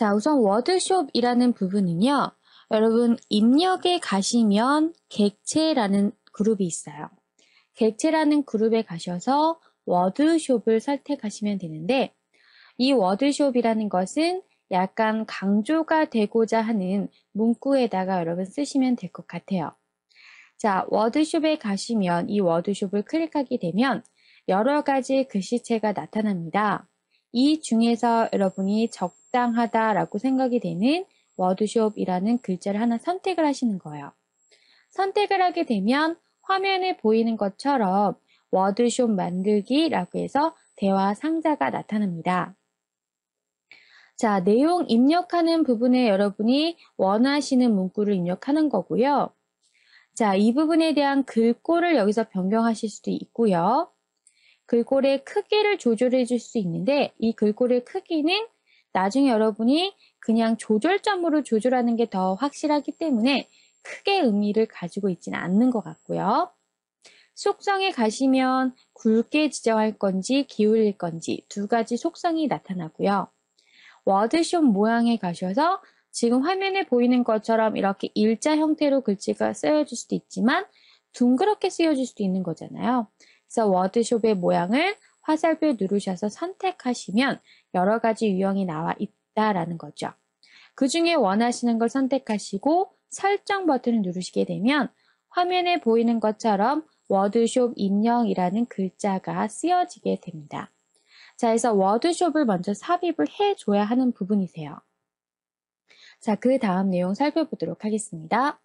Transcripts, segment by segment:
자, 우선 워드숍이라는 부분은요. 여러분 입력에 가시면 객체라는 그룹이 있어요. 객체라는 그룹에 가셔서 워드숍을 선택하시면 되는데 이 워드숍이라는 것은 약간 강조가 되고자 하는 문구에다가 여러분 쓰시면 될 것 같아요. 자, 워드숍에 가시면 이 워드숍을 클릭하게 되면 여러 가지 글씨체가 나타납니다. 이 중에서 여러분이 적당하다라고 생각이 되는 워드숍이라는 글자를 하나 선택을 하시는 거예요. 선택을 하게 되면 화면에 보이는 것처럼 워드숍 만들기라고 해서 대화 상자가 나타납니다. 자, 내용 입력하는 부분에 여러분이 원하시는 문구를 입력하는 거고요. 자, 이 부분에 대한 글꼴을 여기서 변경하실 수도 있고요. 글꼴의 크기를 조절해 줄 수 있는데 이 글꼴의 크기는 나중에 여러분이 그냥 조절점으로 조절하는 게 더 확실하기 때문에 크게 의미를 가지고 있지는 않는 것 같고요. 속성에 가시면 굵게 지정할 건지 기울일 건지 두 가지 속성이 나타나고요. 워드숍 모양에 가셔서 지금 화면에 보이는 것처럼 이렇게 일자 형태로 글씨가 쓰여질 수도 있지만 둥그렇게 쓰여질 수도 있는 거잖아요. 그래서 워드숍의 모양을 화살표 누르셔서 선택하시면 여러 가지 유형이 나와 있다라는 거죠. 그 중에 원하시는 걸 선택하시고 설정 버튼을 누르시게 되면 화면에 보이는 것처럼 워드숍 입력이라는 글자가 쓰여지게 됩니다. 자, 그래서 워드숍을 먼저 삽입을 해줘야 하는 부분이세요. 자, 그 다음 내용 살펴보도록 하겠습니다.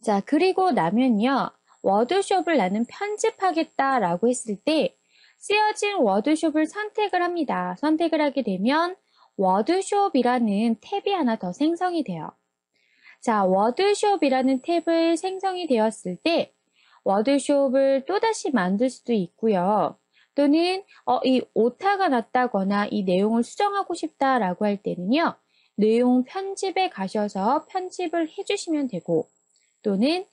자, 그리고 나면요. 워드숍을 나는 편집하겠다라고 했을 때 쓰여진 워드숍을 선택을 합니다. 선택을 하게 되면 워드숍이라는 탭이 하나 더 생성이 돼요. 자, 워드숍이라는 탭을 생성이 되었을 때 워드숍을 또다시 만들 수도 있고요. 또는 이 오타가 났다거나 이 내용을 수정하고 싶다라고 할 때는요. 내용 편집에 가셔서 편집을 해주시면 되고 또는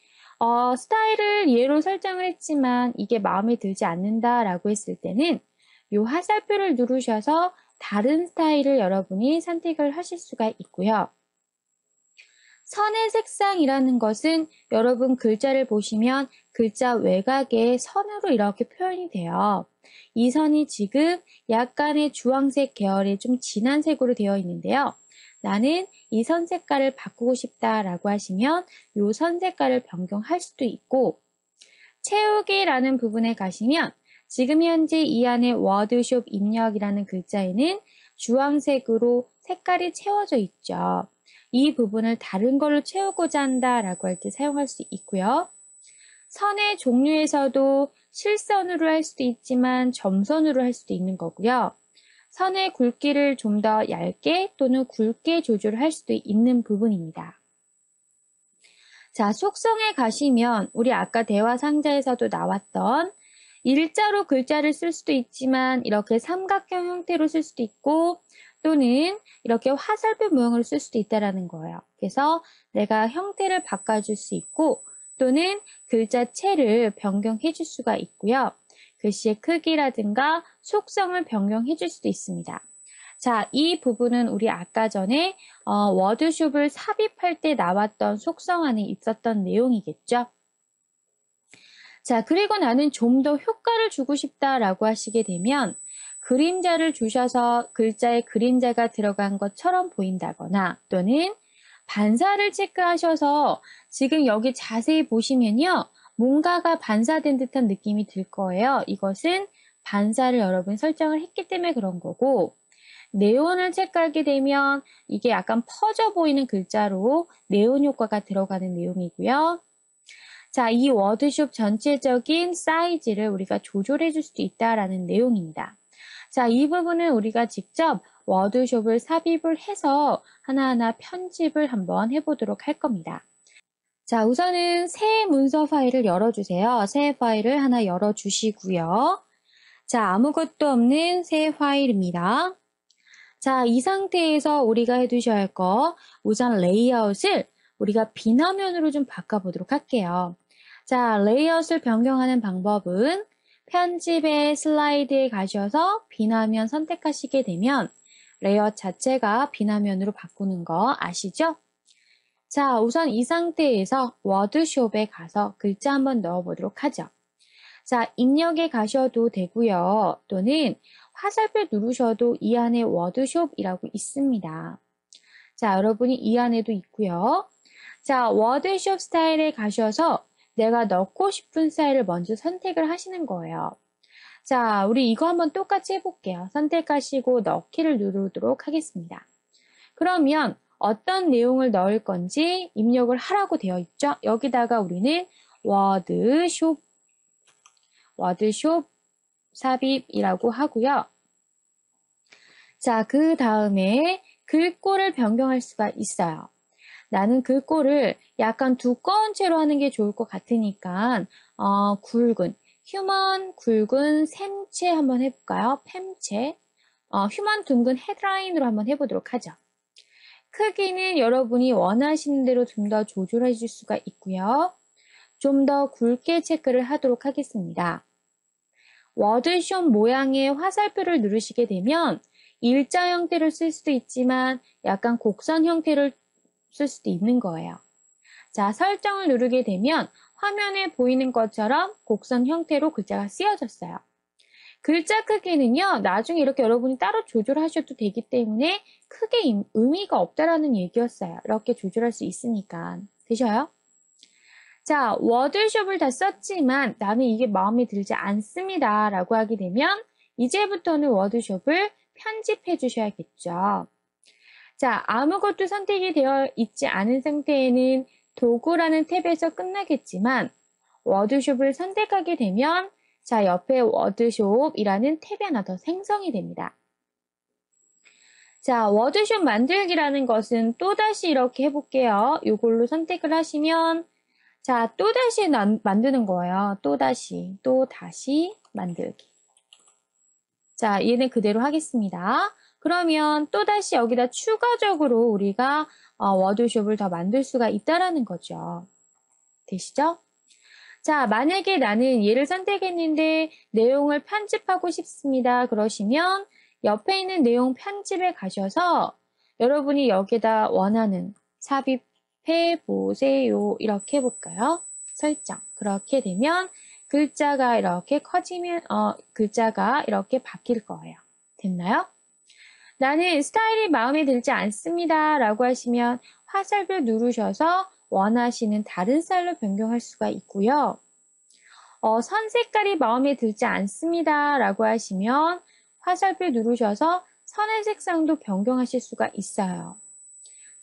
스타일을 얘로 설정을 했지만 이게 마음에 들지 않는다라고 했을 때는 이 화살표를 누르셔서 다른 스타일을 여러분이 선택을 하실 수가 있고요. 선의 색상이라는 것은 여러분 글자를 보시면 글자 외곽에 선으로 이렇게 표현이 돼요. 이 선이 지금 약간의 주황색 계열의 좀 진한 색으로 되어 있는데요. 나는 이 선 색깔을 바꾸고 싶다라고 하시면 이 선 색깔을 변경할 수도 있고 채우기라는 부분에 가시면 지금 현재 이 안에 워드숍 입력이라는 글자에는 주황색으로 색깔이 채워져 있죠. 이 부분을 다른 걸로 채우고자 한다라고 할 때 사용할 수 있고요. 선의 종류에서도 실선으로 할 수도 있지만 점선으로 할 수도 있는 거고요. 선의 굵기를 좀 더 얇게 또는 굵게 조절할 수도 있는 부분입니다. 자, 속성에 가시면 우리 아까 대화 상자에서도 나왔던 일자로 글자를 쓸 수도 있지만 이렇게 삼각형 형태로 쓸 수도 있고 또는 이렇게 화살표 모양으로 쓸 수도 있다는 거예요. 그래서 내가 형태를 바꿔줄 수 있고 또는 글자체를 변경해 줄 수가 있고요. 글씨의 크기라든가 속성을 변경해 줄 수도 있습니다. 자, 이 부분은 우리 아까 전에 워드숍을 삽입할 때 나왔던 속성 안에 있었던 내용이겠죠. 자, 그리고 나는 좀 더 효과를 주고 싶다라고 하시게 되면 그림자를 주셔서 글자에 그림자가 들어간 것처럼 보인다거나 또는 반사를 체크하셔서 지금 여기 자세히 보시면요. 뭔가가 반사된 듯한 느낌이 들 거예요. 이것은 반사를 여러분 설정을 했기 때문에 그런 거고 네온을 체크하게 되면 이게 약간 퍼져 보이는 글자로 네온 효과가 들어가는 내용이고요. 자, 이 워드숍 전체적인 사이즈를 우리가 조절해 줄 수도 있다라는 내용입니다. 자, 이 부분은 우리가 직접 워드숍을 삽입을 해서 하나하나 편집을 한번 해보도록 할 겁니다. 자, 우선은 새 문서 파일을 열어주세요. 새 파일을 하나 열어주시고요. 자, 아무것도 없는 새 파일입니다. 자, 이 상태에서 우리가 해두셔야 할 거 우선 레이아웃을 우리가 비화면으로 좀 바꿔보도록 할게요. 자, 레이아웃을 변경하는 방법은 편집의 슬라이드에 가셔서 비화면 선택하시게 되면 레이어 자체가 비나면으로 바꾸는 거 아시죠? 자, 우선 이 상태에서 워드숍에 가서 글자 한번 넣어보도록 하죠. 자, 입력에 가셔도 되고요. 또는 화살표 누르셔도 이 안에 워드숍이라고 있습니다. 자, 여러분이 이 안에도 있고요. 자, 워드숍 스타일에 가셔서 내가 넣고 싶은 스타일을 먼저 선택을 하시는 거예요. 자, 우리 이거 한번 똑같이 해볼게요. 선택하시고 넣기를 누르도록 하겠습니다. 그러면 어떤 내용을 넣을 건지 입력을 하라고 되어 있죠? 여기다가 우리는 워드숍 삽입이라고 하고요. 자, 그 다음에 글꼴을 변경할 수가 있어요. 나는 글꼴을 약간 두꺼운 채로 하는 게 좋을 것 같으니까 휴먼 굵은 샘체 한번 해볼까요? 팸체. 휴먼 둥근 헤드라인으로 한번 해보도록 하죠. 크기는 여러분이 원하시는 대로 좀 더 조절해 줄 수가 있고요. 좀 더 굵게 체크를 하도록 하겠습니다. 워드숍 모양의 화살표를 누르시게 되면 일자 형태를 쓸 수도 있지만 약간 곡선 형태를 쓸 수도 있는 거예요. 자, 설정을 누르게 되면 화면에 보이는 것처럼 곡선 형태로 글자가 쓰여졌어요. 글자 크기는요, 나중에 이렇게 여러분이 따로 조절하셔도 되기 때문에 크게 의미가 없다라는 얘기였어요. 이렇게 조절할 수 있으니까. 되셔요? 자, 워드숍을 다 썼지만 나는 이게 마음에 들지 않습니다 라고 하게 되면 이제부터는 워드숍을 편집해 주셔야겠죠. 자, 아무것도 선택이 되어 있지 않은 상태에는 도구라는 탭에서 끝나겠지만 워드숍을 선택하게 되면 자, 옆에 워드숍이라는 탭이 하나 더 생성이 됩니다. 자, 워드숍 만들기라는 것은 또다시 이렇게 해볼게요. 이걸로 선택을 하시면 자, 또다시 만드는 거예요. 또다시 만들기. 자, 얘는 그대로 하겠습니다. 그러면 또다시 여기다 추가적으로 우리가 워드숍을 더 만들 수가 있다라는 거죠. 되시죠? 자, 만약에 나는 얘를 선택했는데 내용을 편집하고 싶습니다. 그러시면 옆에 있는 내용 편집에 가셔서 여러분이 여기다 원하는 삽입해 보세요. 이렇게 해볼까요? 설정. 그렇게 되면 글자가 이렇게 커지면 글자가 이렇게 바뀔 거예요. 됐나요? 나는 스타일이 마음에 들지 않습니다. 라고 하시면 화살표 누르셔서 원하시는 다른 스타일로 변경할 수가 있고요. 선 색깔이 마음에 들지 않습니다. 라고 하시면 화살표 누르셔서 선의 색상도 변경하실 수가 있어요.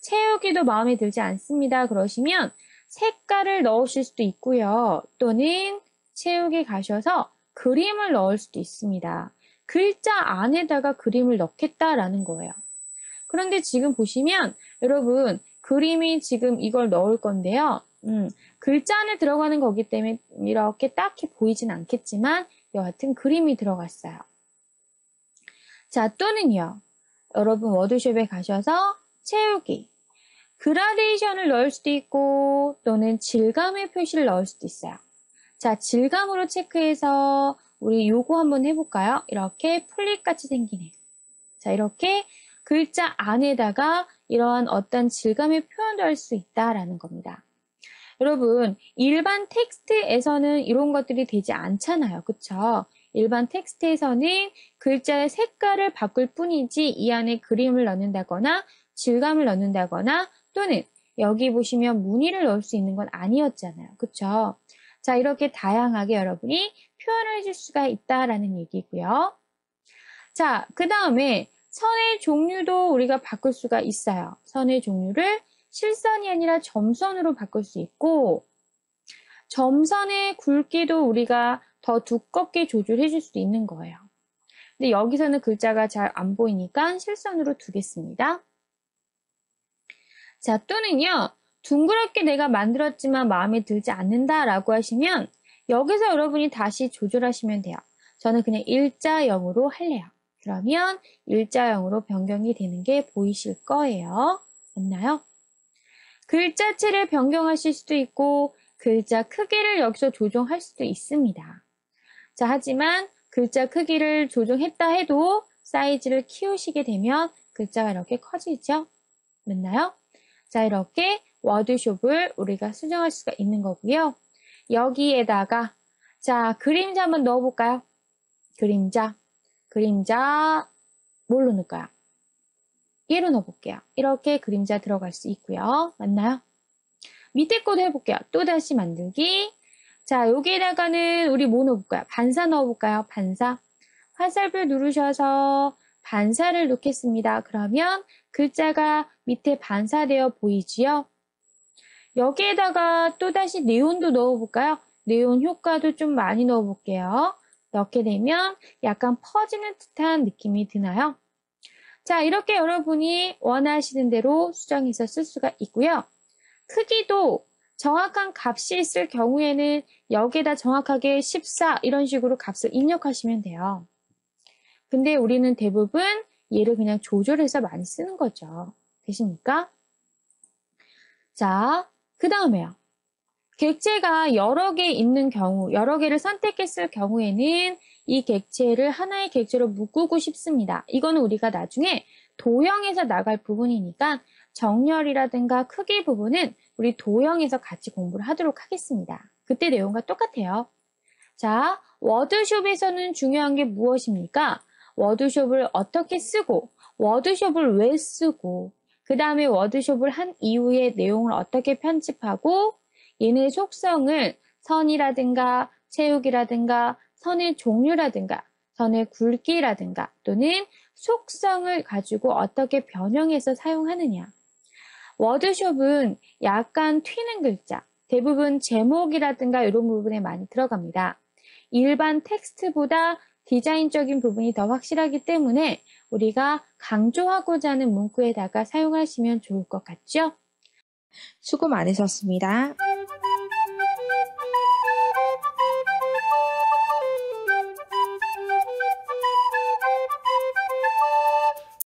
채우기도 마음에 들지 않습니다. 그러시면 색깔을 넣으실 수도 있고요. 또는 채우기 가셔서 그림을 넣을 수도 있습니다. 글자 안에다가 그림을 넣겠다라는 거예요. 그런데 지금 보시면 여러분 그림이 지금 이걸 넣을 건데요. 글자 안에 들어가는 거기 때문에 이렇게 딱히 보이진 않겠지만 여하튼 그림이 들어갔어요. 자, 또는요. 여러분 워드숍에 가셔서 채우기, 그라데이션을 넣을 수도 있고 또는 질감의 표시를 넣을 수도 있어요. 자, 질감으로 체크해서 우리 요거 한번 해볼까요? 이렇게 플릿같이 생기네. 자, 이렇게 글자 안에다가 이러한 어떤 질감의 표현도 할 수 있다라는 겁니다. 여러분, 일반 텍스트에서는 이런 것들이 되지 않잖아요. 그쵸? 일반 텍스트에서는 글자의 색깔을 바꿀 뿐이지 이 안에 그림을 넣는다거나 질감을 넣는다거나 또는 여기 보시면 무늬를 넣을 수 있는 건 아니었잖아요. 그쵸? 자, 이렇게 다양하게 여러분이 표현을 해줄 수가 있다라는 얘기고요. 자, 그 다음에 선의 종류도 우리가 바꿀 수가 있어요. 선의 종류를 실선이 아니라 점선으로 바꿀 수 있고 점선의 굵기도 우리가 더 두껍게 조절해 줄 수도 있는 거예요. 근데 여기서는 글자가 잘 안 보이니까 실선으로 두겠습니다. 자, 또는요. 둥그렇게 내가 만들었지만 마음에 들지 않는다라고 하시면 여기서 여러분이 다시 조절하시면 돼요. 저는 그냥 일자형으로 할래요. 그러면 일자형으로 변경이 되는 게 보이실 거예요. 맞나요? 글자체를 변경하실 수도 있고 글자 크기를 여기서 조정할 수도 있습니다. 자, 하지만 글자 크기를 조정했다 해도 사이즈를 키우시게 되면 글자가 이렇게 커지죠? 맞나요? 자, 이렇게 워드숍을 우리가 수정할 수가 있는 거고요. 여기에다가 자, 그림자 한번 넣어볼까요? 그림자 뭘로 넣을까요? 얘로 넣어볼게요. 이렇게 그림자 들어갈 수 있고요. 맞나요? 밑에 거도 해볼게요. 또다시 만들기. 자, 여기에다가는 우리 뭐 넣어볼까요? 반사 넣어볼까요? 반사. 화살표 누르셔서 반사를 넣겠습니다. 그러면 글자가 밑에 반사되어 보이지요? 여기에다가 또다시 네온도 넣어볼까요? 네온 효과도 좀 많이 넣어볼게요. 넣게 되면 약간 퍼지는 듯한 느낌이 드나요? 자, 이렇게 여러분이 원하시는 대로 수정해서 쓸 수가 있고요. 크기도 정확한 값이 있을 경우에는 여기에다 정확하게 14 이런 식으로 값을 입력하시면 돼요. 근데 우리는 대부분 얘를 그냥 조절해서 많이 쓰는 거죠. 되십니까? 자, 그 다음에요. 객체가 여러 개 있는 경우, 여러 개를 선택했을 경우에는 이 객체를 하나의 객체로 묶고 싶습니다. 이거는 우리가 나중에 도형에서 나갈 부분이니까 정렬이라든가 크기 부분은 우리 도형에서 같이 공부를 하도록 하겠습니다. 그때 내용과 똑같아요. 자, 워드숍에서는 중요한 게 무엇입니까? 워드숍을 어떻게 쓰고, 워드숍을 왜 쓰고, 그 다음에 워드숍을 한 이후에 내용을 어떻게 편집하고, 얘네 속성을 선이라든가 채우기라든가 선의 종류라든가 선의 굵기라든가 또는 속성을 가지고 어떻게 변형해서 사용하느냐. 워드숍은 약간 튀는 글자, 대부분 제목이라든가 이런 부분에 많이 들어갑니다. 일반 텍스트보다 디자인적인 부분이 더 확실하기 때문에 우리가 강조하고자 하는 문구에다가 사용하시면 좋을 것 같죠? 수고 많으셨습니다.